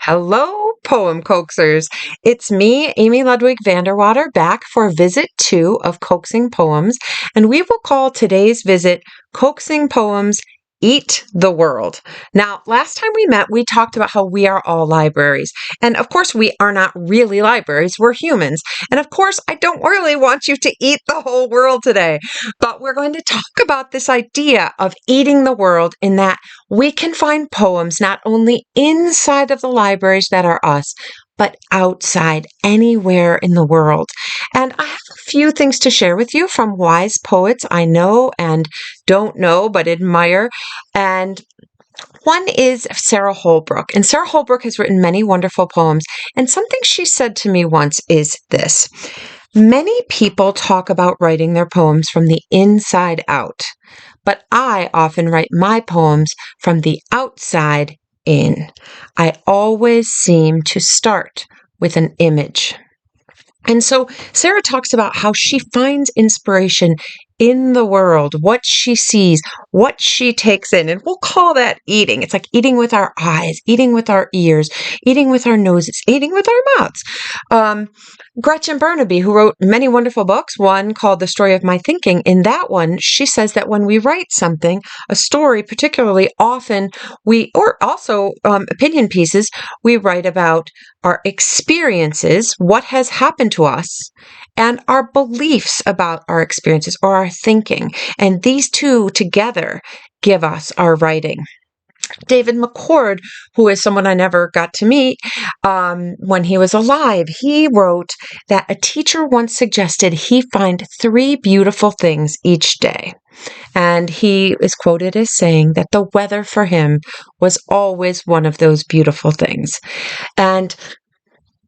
Hello, poem coaxers. It's me, Amy Ludwig VanDerwater, back for visit 2 of Coaxing Poems, and we will call today's visit Coaxing Poems Eat the World. Now, last time we met, we talked about how we are all libraries. And of course, we are not really libraries, we're humans. And of course, I don't really want you to eat the whole world today, but we're going to talk about this idea of eating the world in that we can find poems not only inside of the libraries that are us, but outside anywhere in the world. And I have a few things to share with you from wise poets I know and don't know but admire. And one is Sarah Holbrook. And Sarah Holbrook has written many wonderful poems. And something she said to me once is this: many people talk about writing their poems from the inside out, but I often write my poems from the outside in. I always seem to start with an image. And so Sarah talks about how she finds inspiration in the world, what she sees, what she takes in. And we'll call that eating. It's like eating with our eyes, eating with our ears, eating with our noses, eating with our mouths. Gretchen Burnaby, who wrote many wonderful books, one called The Story of My Thinking. In that one, she says that when we write something, a story particularly, often or also opinion pieces, we write about our experiences, what has happened to us, and our beliefs about our experiences or our thinking. And these two together give us our writing. David McCord, who is someone I never got to meet when he was alive, he wrote that a teacher once suggested he find 3 beautiful things each day. And he is quoted as saying that the weather for him was always one of those beautiful things. And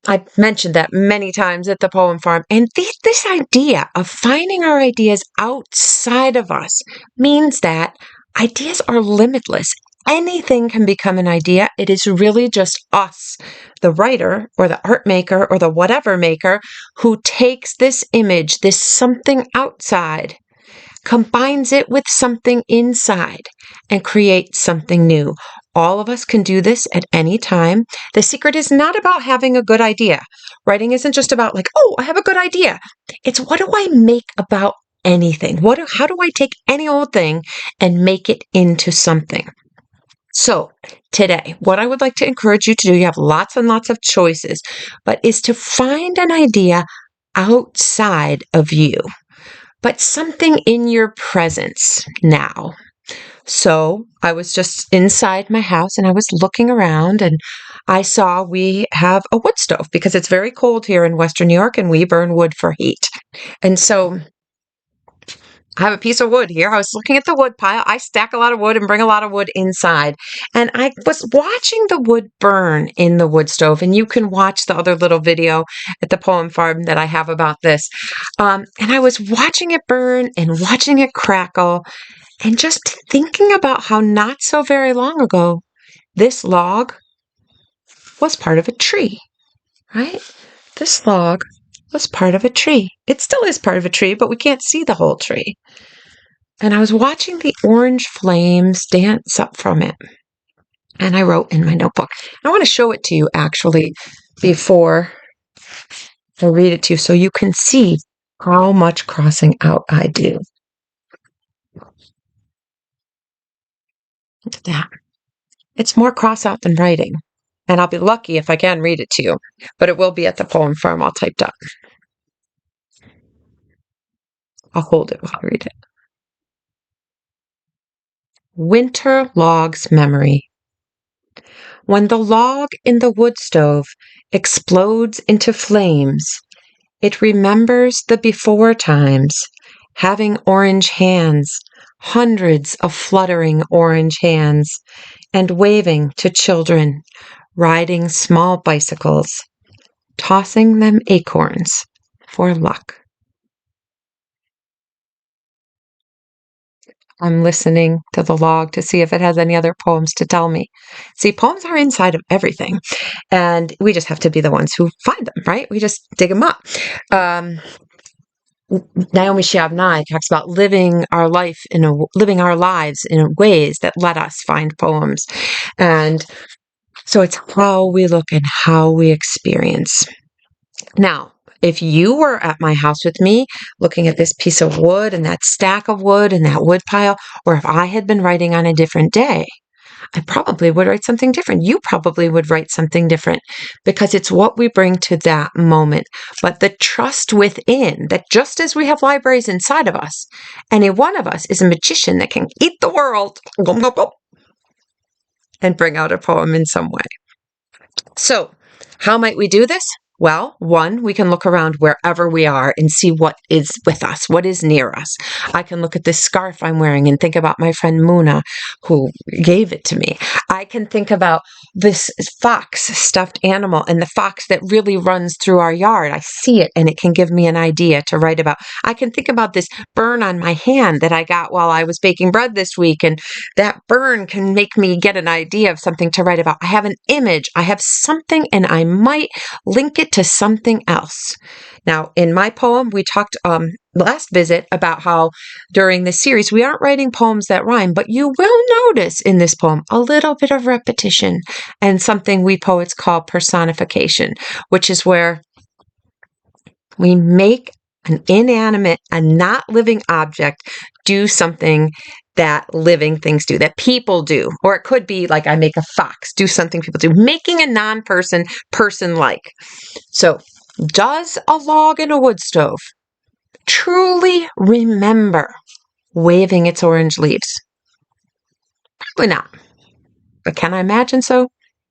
I mentioned that many times at the Poem Farm. And this idea of finding our ideas outside of us means that ideas are limitless. Anything can become an idea. It is really just us, the writer or the art maker or the whatever maker, who takes this image, this something outside, combines it with something inside, and creates something new. All of us can do this at any time. The secret is not about having a good idea. Writing isn't just about like, oh, I have a good idea. It's what do I make about anything? How do I take any old thing and make it into something? So today, what I would like to encourage you to do, you have lots and lots of choices, but is to find an idea outside of you, but something in your presence now. So I was just inside my house and I was looking around and I saw we have a wood stove because it's very cold here in Western New York and we burn wood for heat. And so I have a piece of wood here. I was looking at the wood pile. I stack a lot of wood and bring a lot of wood inside. And I was watching the wood burn in the wood stove. And you can watch the other little video at the Poem Farm that I have about this. And I was watching it burn and watching it crackle and just thinking about how not so very long ago, this log was part of a tree, right? This log was part of a tree. It still is part of a tree, but we can't see the whole tree. And I was watching the orange flames dance up from it. And I wrote in my notebook. I want to show it to you actually before I read it to you so you can see how much crossing out I do. Look at that. It's more cross out than writing. And I'll be lucky if I can read it to you. But it will be at the Poem Farm all typed up. I'll hold it while I read it. Winter log's memory. When the log in the wood stove explodes into flames, it remembers the before times, having orange hands, hundreds of fluttering orange hands, and waving to children, riding small bicycles, tossing them acorns for luck. I'm listening to the log to see if it has any other poems to tell me. See, poems are inside of everything, and we just have to be the ones who find them, right? We just dig them up. Naomi Shihab Nye talks about living our lives in ways that let us find poems. And So it's how we look and how we experience. Now, if you were at my house with me looking at this piece of wood and that stack of wood and that wood pile, or if I had been writing on a different day, I probably would write something different. You probably would write something different because it's what we bring to that moment. But the trust within that just as we have libraries inside of us, any one of us is a magician that can eat the world and bring out a poem in some way. So, how might we do this? Well, one, we can look around wherever we are and see what is with us, what is near us. I can look at this scarf I'm wearing and think about my friend Muna, who gave it to me. I can think about this fox stuffed animal and the fox that really runs through our yard. I see it and it can give me an idea to write about. I can think about this burn on my hand that I got while I was baking bread this week, and that burn can make me get an idea of something to write about. I have an image, I have something, and I might link it to something else. Now, in my poem, we talked last visit about how during this series, we aren't writing poems that rhyme, but you will notice in this poem a little bit of repetition and something we poets call personification, which is where we make an inanimate, a not living object do something that living things do, that people do. Or it could be like I make a fox do something people do, making a non-person person-like. So, does a log in a wood stove truly remember waving its orange leaves? Probably not. But can I imagine so?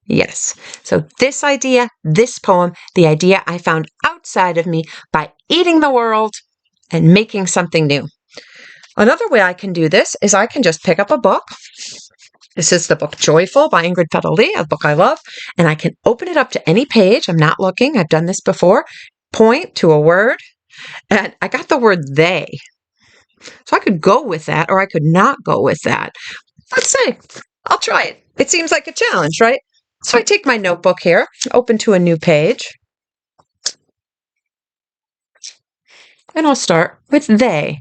Yes. So this idea, this poem, the idea I found outside of me by eating the world and making something new. Another way I can do this is I can just pick up a book. This is the book Joyful by Ingrid Fetterly, a book I love, and I can open it up to any page. I'm not looking. I've done this before. Point to a word, and I got the word they. So I could go with that or I could not go with that. Let's say I'll try it. It seems like a challenge, right? So I take my notebook here, open to a new page, and I'll start with they.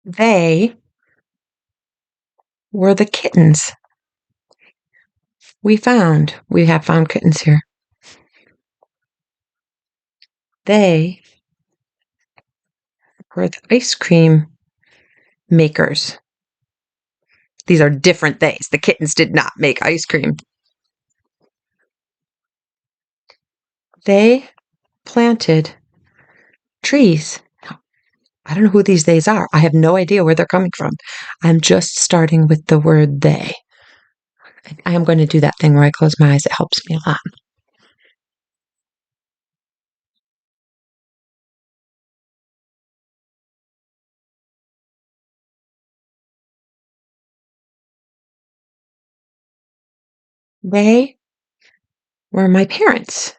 They were the kittens we found. We have found kittens here. They were the ice cream makers. These are different theys. The kittens did not make ice cream. They planted trees. I don't know who these theys are. I have no idea where they're coming from. I'm just starting with the word they. I am going to do that thing where I close my eyes. It helps me a lot. They were my parents,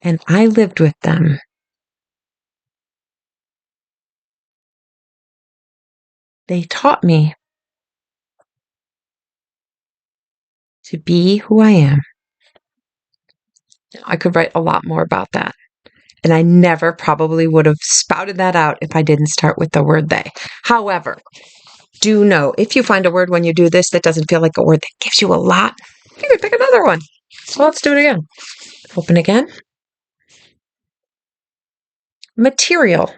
and I lived with them. They taught me to be who I am. I could write a lot more about that. And I never probably would have spouted that out if I didn't start with the word they. However, do know if you find a word when you do this that doesn't feel like a word that gives you a lot, you can pick another one. So let's do it again. Open again. Material.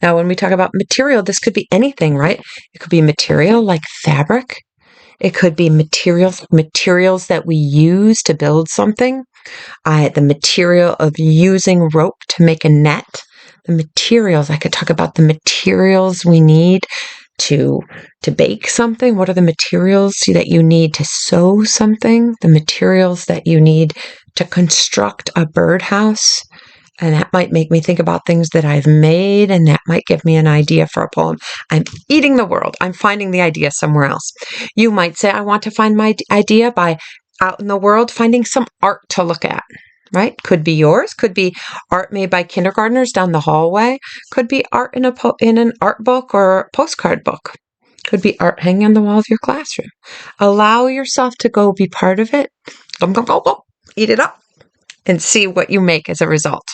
Now, when we talk about material, this could be anything, right? It could be material like fabric. It could be materials that we use to build something. The material of using rope to make a net. The materials, I could talk about the materials we need to bake something. What are the materials that you need to sew something? The materials that you need to construct a birdhouse. And that might make me think about things that I've made, and that might give me an idea for a poem. I'm eating the world. I'm finding the idea somewhere else. You might say, I want to find my idea by out in the world finding some art to look at, right? Could be yours. Could be art made by kindergartners down the hallway. Could be art in an art book or postcard book. Could be art hanging on the wall of your classroom. Allow yourself to go be part of it. Eat it up and see what you make as a result.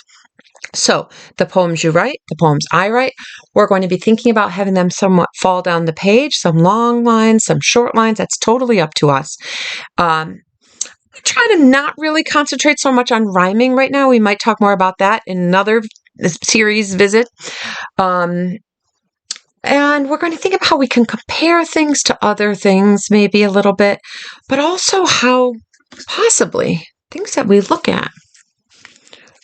So the poems you write, the poems I write, we're going to be thinking about having them somewhat fall down the page, some long lines, some short lines. That's totally up to us. Try to not really concentrate so much on rhyming right now. We might talk more about that in another series visit. And we're going to think about how we can compare things to other things, maybe a little bit, but also how possibly things that we look at,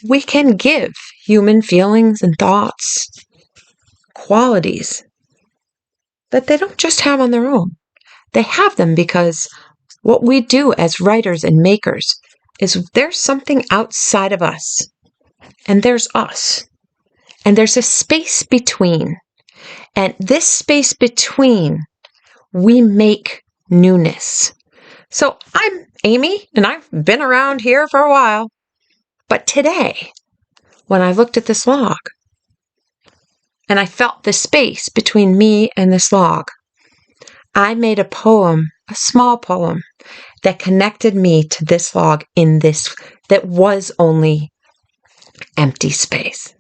we can give human feelings and thoughts, qualities that they don't just have on their own. They have them because what we do as writers and makers is there's something outside of us, and there's us, and there's a space between. And this space between, we make newness. So I'm Amy, and I've been around here for a while. But today, when I looked at this log, and I felt the space between me and this log, I made a poem, a small poem, that connected me to this log in this, that was only empty space.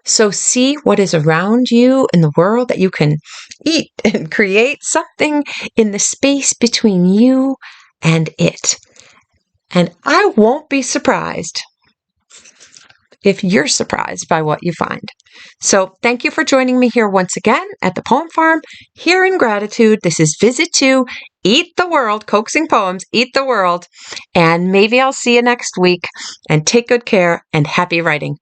So see what is around you in the world that you can eat and create something in the space between you and it. And I won't be surprised if you're surprised by what you find. So thank you for joining me here once again at the Poem Farm, here in gratitude. This is Visit 2, Eat the World, Coaxing Poems, Eat the World. And maybe I'll see you next week. And take good care and happy writing.